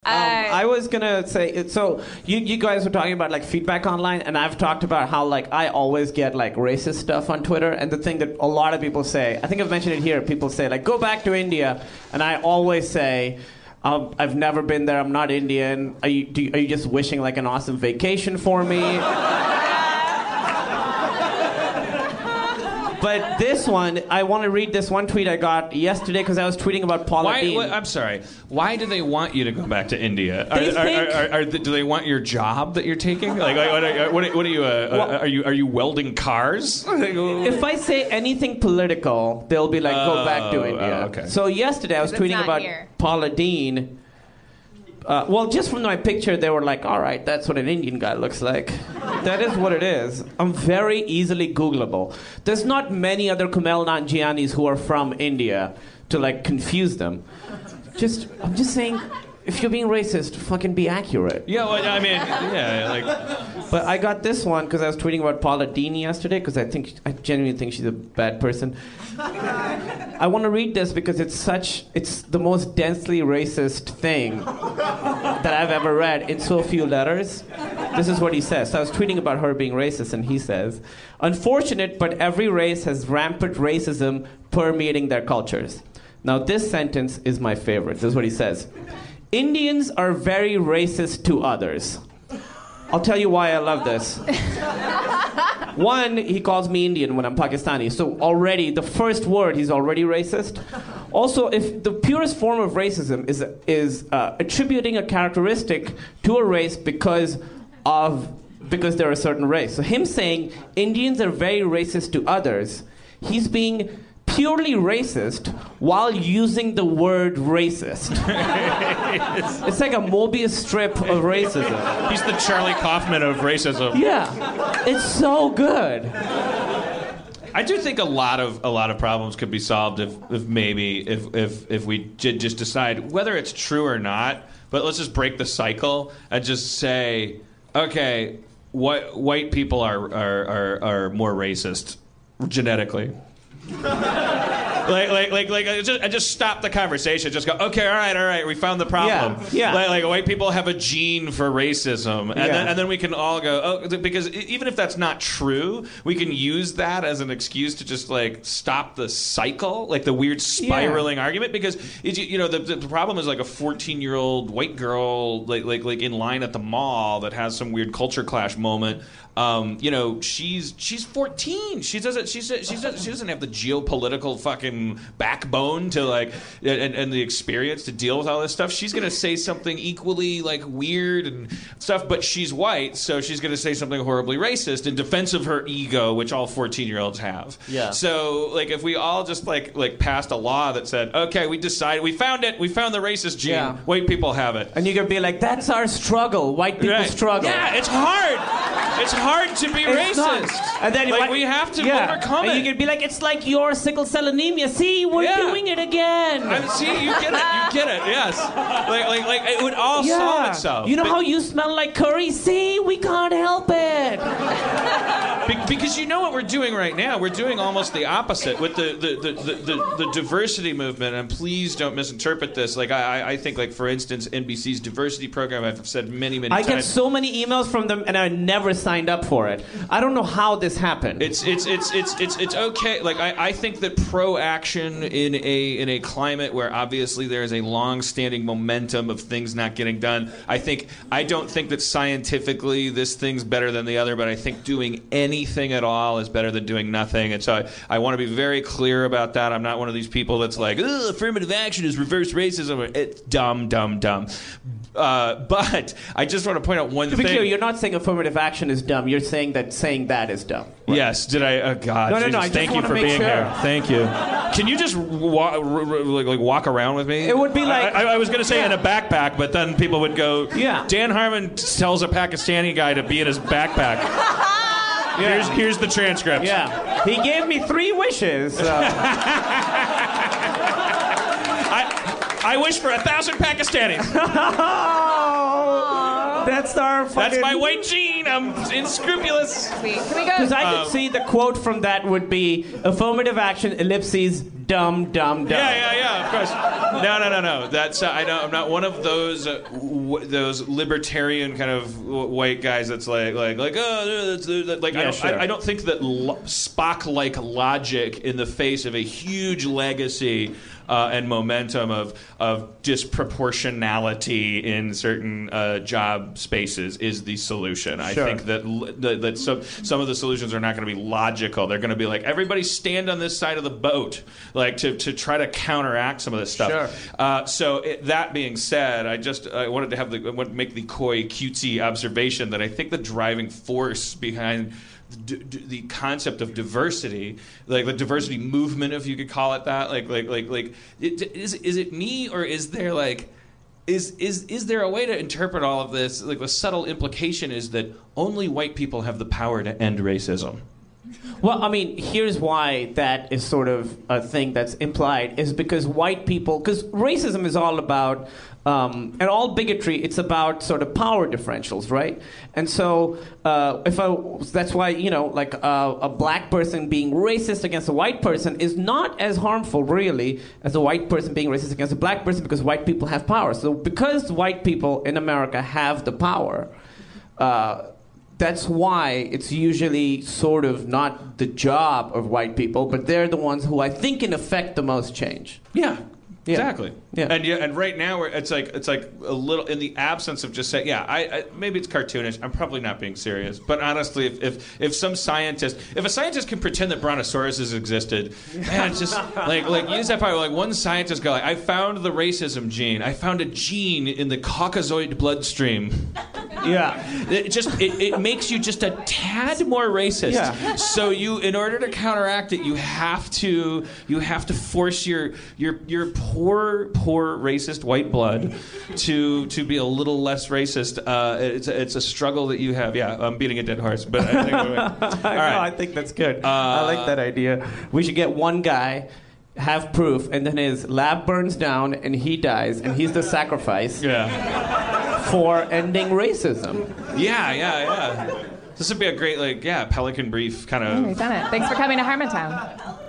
I was gonna say, so you guys were talking about like feedback online, and I've talked about how like I always get like racist stuff on Twitter, and the thing that a lot of people say, I think I've mentioned it here, people say like go back to India, and I always say, I've never been there, I'm not Indian. Are you just wishing like an awesome vacation for me? But this one, I want to read this one tweet I got yesterday because I was tweeting about Paula Deen. I'm sorry. Why do they want you to go back to India? Do they want your job that you're taking? Like, what are you? Are you welding cars? If I say anything political, they'll be like, go back to India. Okay. So yesterday I was tweeting about Paula Deen. Well, just from my picture, they were like, all right, that's what an Indian guy looks like. That is what it is. I'm very easily Googleable. There's not many other Kumail Nanjianis who are from India to, like, confuse them. I'm just saying, if you're being racist, fucking be accurate. Yeah, well, I mean, yeah, like... But I got this one because I was tweeting about Paula Deen yesterday because I genuinely think she's a bad person. I want to read this because it's the most densely racist thing that I've ever read in so few letters. This is what he says. So I was tweeting about her being racist, and he says, unfortunate, but every race has rampant racism permeating their cultures. Now this sentence is my favorite. This is what he says. Indians are very racist to others. I'll tell you why I love this. One, he calls me Indian when I'm Pakistani. So already, the first word, he's already racist. Also, if the purest form of racism is attributing a characteristic to a race because they're a certain race. So him saying Indians are very racist to others, he's being purely racist while using the word racist. It's like a Mobius strip of racism. He's the Charlie Kaufman of racism. Yeah, it's so good. I do think a lot of problems could be solved if we did just decide whether it's true or not. But let's just break the cycle and just say, okay, white people are more racist genetically. I just stop the conversation. Just go, okay, all right, we found the problem. Yeah. Like white people have a gene for racism, and then we can all go, oh, because even if that's not true, we can use that as an excuse to just like stop the cycle, like the weird spiraling argument. Because the problem is like a 14-year-old white girl like in line at the mall that has some weird culture clash moment. She's 14. She doesn't have the geopolitical fucking backbone to like and the experience to deal with all this stuff. She's gonna say something equally like weird and stuff, but she's white, so she's gonna say something horribly racist in defense of her ego, which all 14-year-olds have. Yeah. So like if we all just like passed a law that said, okay, we found the racist gene. Yeah. White people have it. And you could be like, that's our struggle. White people struggle. Yeah, it's hard. It's hard to be racist. And then we have to overcome it. And you could be like, it's like your sickle cell anemia. See, we're doing it again. See, you get it. Yes. Like it would all solve itself. You know how you smell like curry? See, we can't help it. Because you know what we're doing right now? We're doing almost the opposite with the diversity movement. And please don't misinterpret this. Like I think, like for instance, NBC's diversity program. I've said many times. I get so many emails from them, and I never signed up for it. I don't know how this happened. It's okay. Like I think that pro-action in a climate where obviously there is a long-standing momentum of things not getting done. I don't think that scientifically this thing's better than the other, but I think doing anything at all is better than doing nothing. And so I want to be very clear about that. I'm not one of these people that's like, affirmative action is reverse racism. It's dumb. But I just want to point out one thing. To be clear, you're not saying affirmative action is dumb. You're saying that saying that is dumb. Right? Yes. Did I? Oh God. No. Jesus, thank you for being here. Thank you. Can you just walk around with me? It would be like I was going to say in a backpack, but then people would go. Yeah. Dan Harmon tells a Pakistani guy to be in his backpack. Here's the transcript. Yeah. He gave me 3 wishes. I wish for 1,000 Pakistanis. That's my white gene. I'm unscrupulous. Can we go? Because I could see the quote from that would be affirmative action ellipses dumb. Yeah, of course. No. That's I'm not one of those those libertarian kind of white guys that's like I don't think that Spock-like logic in the face of a huge legacy and momentum of disproportionality in certain job spaces is the solution. I think that some of the solutions are not going to be logical. They're going to be like, everybody stand on this side of the boat, like to try to counteract some of this stuff. That being said, I wanted to make the coy, cutesy observation that I think the driving force behind the concept of diversity, like the diversity movement, if you could call it that, is it me, or is there is there a way to interpret all of this? Like, the subtle implication is that only white people have the power to end racism. Well, I mean, here's why that is sort of a thing that's implied, is because because racism is all about, and all bigotry, it's about sort of power differentials, right? And so, that's why, a black person being racist against a white person is not as harmful, really, as a white person being racist against a black person, because white people have power. So because white people in America have the power, that's why it's usually sort of not the job of white people, but they're the ones who I think can affect the most change. Yeah. Exactly. Yeah. And right now it's like a little in the absence of just saying, I maybe it's cartoonish. I'm probably not being serious, but honestly, if a scientist can pretend that brontosauruses existed, man, it's just like use that power. Like, one scientist go, I found the racism gene. I found a gene in the Caucasoid bloodstream. Yeah. It makes you just a tad more racist. Yeah. So in order to counteract it, you have to force your poor racist white blood to be a little less racist. It's a struggle that you have. Yeah, I'm beating a dead horse, but I think all right. No, I think that's good. I like that idea. We should get one guy, have proof, and then his lab burns down and he dies, and he's the sacrifice for ending racism. Yeah. This would be a great Pelican Brief kind of. We've done it. Thanks for coming to Harmontown.